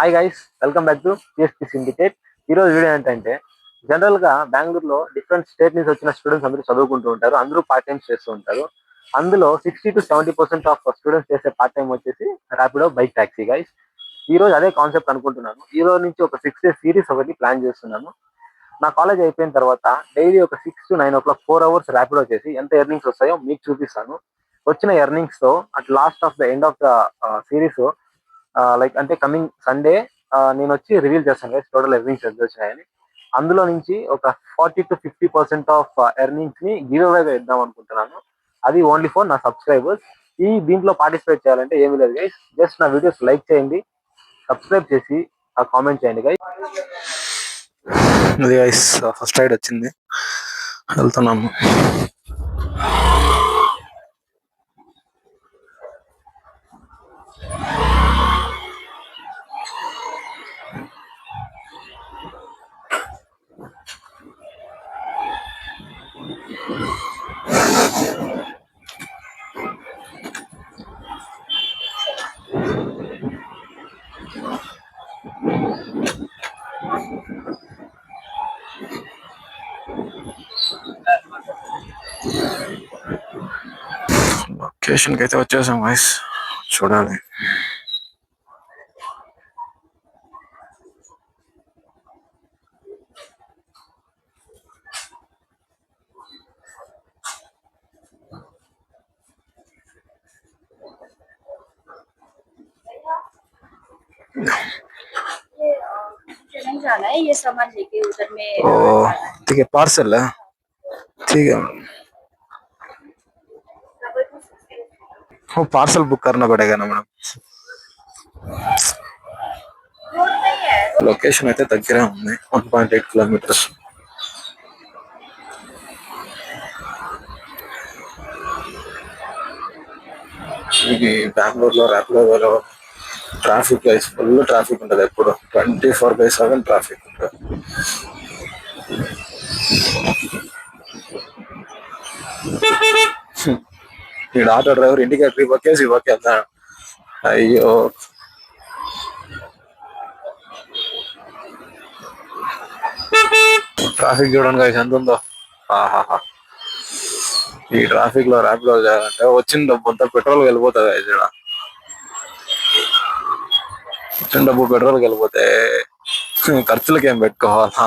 Hi guys, welcome back to CSP syndicate. ఈ రోజు video ఏంటంటే, జనరల్ గా బెంగళూరులో డిఫరెంట్ స్టేట్ నుంచి వచ్చిన స్టూడెంట్స్ అందరూ చదువుకుంటూ ఉంటారు. అందరూ పార్ట్ టైమ్స్ చేస్తూ ఉంటారు. అందులో 60 to 70% ఆఫ్ స్టూడెంట్స్ చేసే పార్ట్ టైం వచ్చేసి ర్యాపిడో బైక్ టాక్సీ గైస్. ఈ రోజు అదే కాన్సెప్ట్ అనుకుంటున్నాను. ఈ రోజు నుంచి ఒక 6 days సిరీస్ ఒకటి ప్లాన్ చేస్తున్నాను. నా కాలేజ్ అయిపోయిన తర్వాత డైలీ ఒక 6 to 9 o'clock 4 hours ర్యాపిడో చేసి ఎంత ఎర్నింగ్స్ వస్తాయో మీకు చూపిస్తాను. వచ్చిన ఎర్నింగ్స్ తో at last of the end of the series, like అంటే కమింగ్ సండే నేను వచ్చి రివీల్ చేస్తాను గైస్ టోటల్ ఎర్నింగ్స్ ఎంత వచ్చినాయని. అందులో నుంచి ఒక 40 to 50% ఆఫ్ ఎర్నింగ్స్ ని గివ్ అవేగా ఇద్దాం అనుకుంటున్నాను. అది ఓన్లీ ఫర్ నా సబ్స్క్రైబర్స్. దీంట్లో పార్టిసిపేట్ చేయాలంటే ఏమీ లేదు గైస్, జస్ట్ నా వీడియోస్ లైక్ చేయండి, సబ్స్క్రైబ్ చేసి కామెంట్ చేయండి గైస్. ఇది గైస్ ఫస్ట్ రైడ్ వచ్చింది, వెళ్తున్నాము. లొకేషన్కి అయితే వచ్చేసాం గైస్, చూడాలి. नहीं जाना है, ये सामान लेके उधर में ओ ठीक है, पार्सल है, ठीक है. वो पार्सल बुक करना पड़ेगा ना मैडम. లొకేషన్ అయితే దగ్గరే ఉంది, 1.8 kilometers. ఇది బెంగళూరులో ర్యాపిడోలో ట్రాఫిక్ గైస్, ఫుల్ ట్రాఫిక్ ఉంటుంది ఎప్పుడు, 24/7 ట్రాఫిక్ ఉంటుంది. ఈ ఆటో డ్రైవర్ ఇండికేటర్ ఇవ్వకేసి వెళ్తాడు. అయ్యో, ట్రాఫిక్ చూడండి గైస్ ఎంత ఉందో. ఆహాహా, ఈ ట్రాఫిక్ లో ర్యాపిడో చేయాలంటే వచ్చిన డబ్బు అంతా పెట్రోల్ వెళ్ళిపోతుంది గైస్. ఇక్కడ వచ్చిన డబ్బు పెట్రోల్కి వెళ్ళిపోతే ఖర్చులకి ఏం పెట్టుకోవాలా?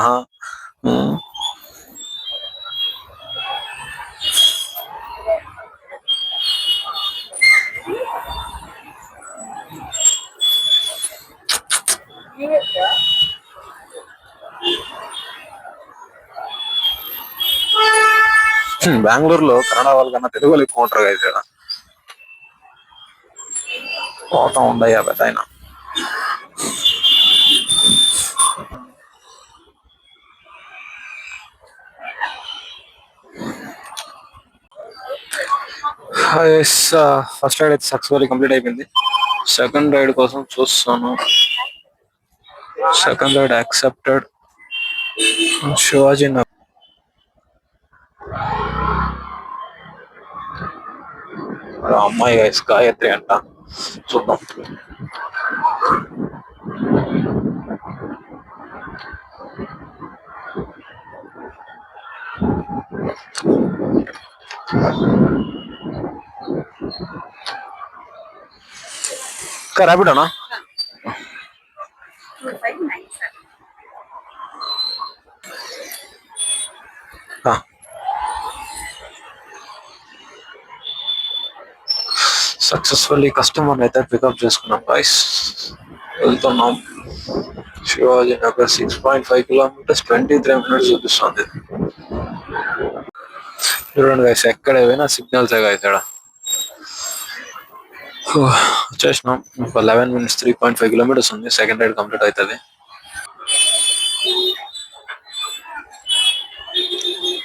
బెంగళూరులో కన్నడ వాళ్ళ కన్నా తెలుగు వాళ్ళు ఎక్కువ ఉంటారు గైస్. ఇక్కడ పోతా ఉండయా పెద్ద ఆయన. ఫస్ట్ రైడ్ అయితే సక్సెస్ఫుల్లీ కంప్లీట్ అయిపోయింది. సెకండ్ రైడ్ కోసం చూస్తాను. Second ride accepted, Shivaji Nagar. అమ్మాయి గైస్ గాయత్రి అంట, చూద్దాం. ర్యాపిడోనా? సక్సెస్ఫుల్లీ కస్టమర్ అయితే పికప్ చేసుకున్నాం గైస్, వెళ్తున్నాం. శివాజీ నగర్ 6.5 kilometers 23 minutes చూపిస్తుంది. చూడండి గైస్, ఎక్కడ పోయినా సిగ్నల్సే గైస్. ఇక్కడ వచ్చేసినాం. 11 minutes 3.5 kilometers ఉంది, సెకండ్ రైడ్ కంప్లీట్ అవుతుంది.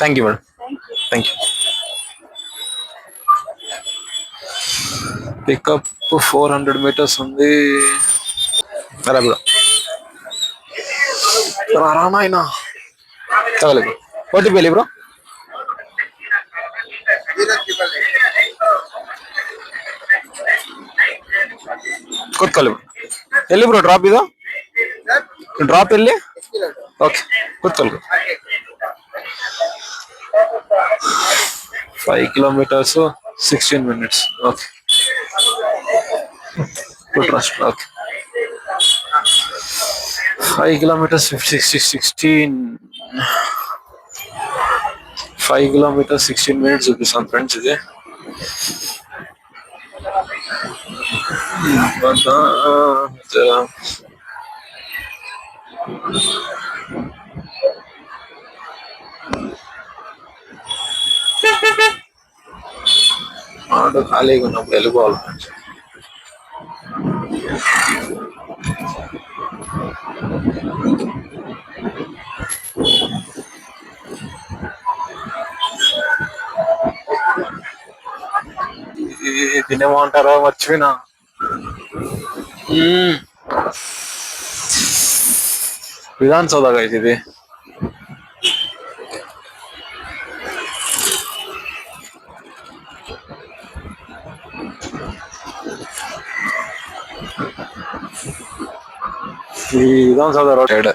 Thank you madam, thank you. Pickup 400 meters ఉంది. ర్యాపిడో రానాయనా తగలేదు. ఓటీపీ వెళ్ళి బ్రో, ಕೊತ್ಕೊಳ್ಳಿ ಎಲ್ಲಿ ಬ್ರೋ ಡ್ರಾಪ್ ಇದು? డ్రాప్ వెళ్ళి ఓకే కూర్చోలు 5 kilometers 16 minutes. Okay. Good rest. Okay. 5 kilometers 16. 5 kilometers 16 minutes చూపిస్తాను ఫ్రెండ్స్ ఇది. ఆటో ఖాళీగా ఉన్నప్పుడు వెళ్ళిపోవాలి ఫ్రెండ్స్. తినేమంటారా మర్చిపోయినా. విధాన్ సౌదా గైస్ ఇది. ఈ విధాన్ సౌదా రోడ్ సైడ్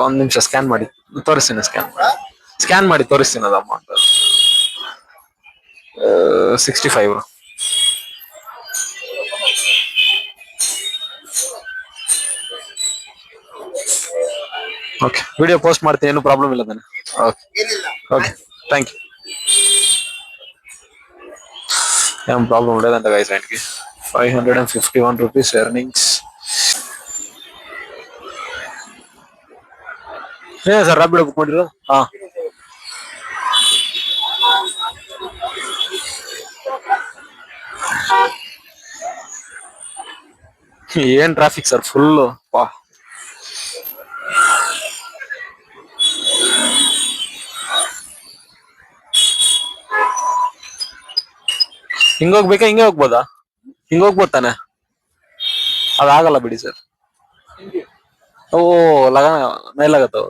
ಒಂದ್ ನಿಮಿಷ ಸ್ಕ್ಯಾನ್ ಮಾಡಿ ತೋರಿಸ್ತೀನಿ. ಸ್ಕ್ಯಾನ್ ಮಾಡಿ ತೋರಿಸ್ತೀನಿ ಅದು ಅಮೌಂಟ್ 65. ಓಕೆ ವಿಡಿಯೋ ಪೋಸ್ಟ್ ಮಾಡ್ತೀನಿ, ಏನು ಪ್ರಾಬ್ಲಮ್ ಇಲ್ಲ ತಾನೆ? Okay thank you. ఏం ప్రాబ్లం లేదంట గైస్. ఆయనకి 551 rupees earnings. Sir Rapido book ಮಾಡಿರೋ? ಹಾ ಏನ್ ಟ್ರಾಫಿಕ್ ಸರ್ ಫುಲ್. ಹಿಂಗೋಗ್ಬೇಕಾ ಹಿಂಗೆ ಹೋಗ್ಬೋದಾ? ಹಿಂಗ ಹೋಗ್ಬೋದ್ ತಾನೆ? ಅದಾಗಲ್ಲ ಬಿಡಿ ಸರ್. ಓ ಲಗಾ ನೈ ಲಗತ್ತವ.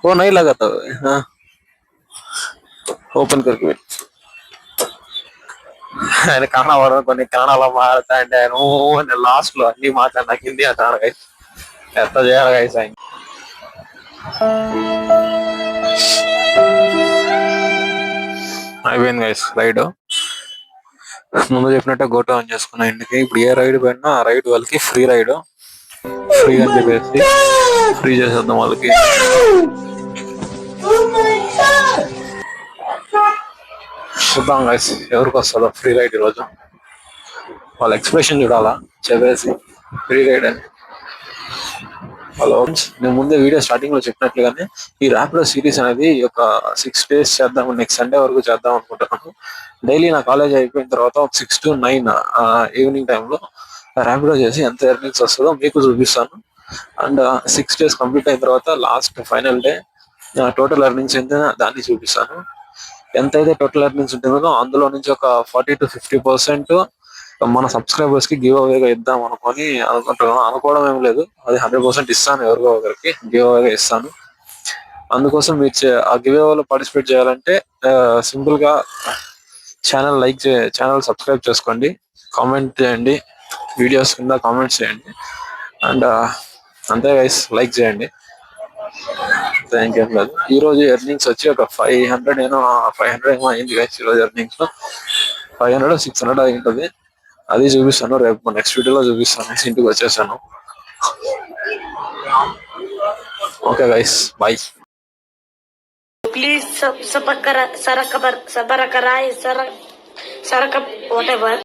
ಓ ನೈ ಲಗತ್ತವ. ಹಾ ఓపెన్ करके ఆయన కన్నడ వాడు కొన్ని కన్నడలో మాట్లాడతా అంటే ఆయన లాస్ట్ లో అన్ని మాట్లాడి నాకు హిందీ అంటాడు గైస్. ఎంత చేయాలి గైస్ ఆయన. అయిపోయింది గైస్ రైడ్. ముందు చెప్పినట్టే గోటో ఆన్ చేసుకున్నా ఇంటికి. ఇప్పుడు ఏ రైడ్ పోయినా ఆ రైడ్ వాళ్ళకి ఫ్రీ రైడ్. ఫ్రీ అని చెప్పేసి ఫ్రీ చేసేద్దాం వాళ్ళకి. చూద్దాం గైస్ ఎవరికి వస్తుందో ఫ్రీ రైడ్ ఈరోజు. వాళ్ళ ఎక్స్ప్రెషన్ చూడాలా చెప్పేసి ఫ్రీ రైడ్ అని. హలో, నేను ముందే వీడియో స్టార్టింగ్ లో చెప్పినట్లుగానే ఈ ర్యాపిడో సిరీస్ అనేది ఒక 6 days చేద్దాం. నెక్స్ట్ సండే వరకు చేద్దాం అనుకుంటున్నాను. డైలీ నా కాలేజ్ అయిపోయిన తర్వాత ఒక 6 to 9 ఈవినింగ్ టైంలో ర్యాపిడో చేసి ఎంత ఎర్నింగ్స్ వస్తుందో మీకు చూపిస్తాను. అండ్ 6 days కంప్లీట్ అయిన తర్వాత last final day total earnings ఎంత దాన్ని చూపిస్తాను. ఎంతైతే టోటల్ ఎర్నింగ్స్ ఉంటుందో అందులో నుంచి ఒక 40 to 50% మన సబ్స్క్రైబర్స్ కి గివ్ అవేగా ఇద్దాం అనుకుంటున్నాను. అనుకోవడం ఏం లేదు, అది 100% ఇస్తాను. ఎవరికో ఒకరికి గివ్ అవేగా ఇస్తాను. అందుకోసం మీరు ఆ గివ్ అవేలో పార్టిసిపేట్ చేయాలంటే సింపుల్ గా ఛానల్ సబ్స్క్రైబ్ చేసుకోండి, కామెంట్ చేయండి, వీడియోస్ కింద కామెంట్స్ చేయండి. అండ్ అంతే గైస్, లైక్ చేయండి. Thank you. లేదు ఈ రోజు ఎర్నింగ్స్ వచ్చి ఒక 500 ఏమో అయింది గైస్. ఈ రోజు ఎర్నింగ్స్ 500 600 అయి ఉంటుంది. అది చూపిస్తాను రేపు నెక్స్ట్ వీడియోలో చూపిస్తాను. ఇంటికి వచ్చేసాను. Okay guys, bye. Please subscribe, whatever.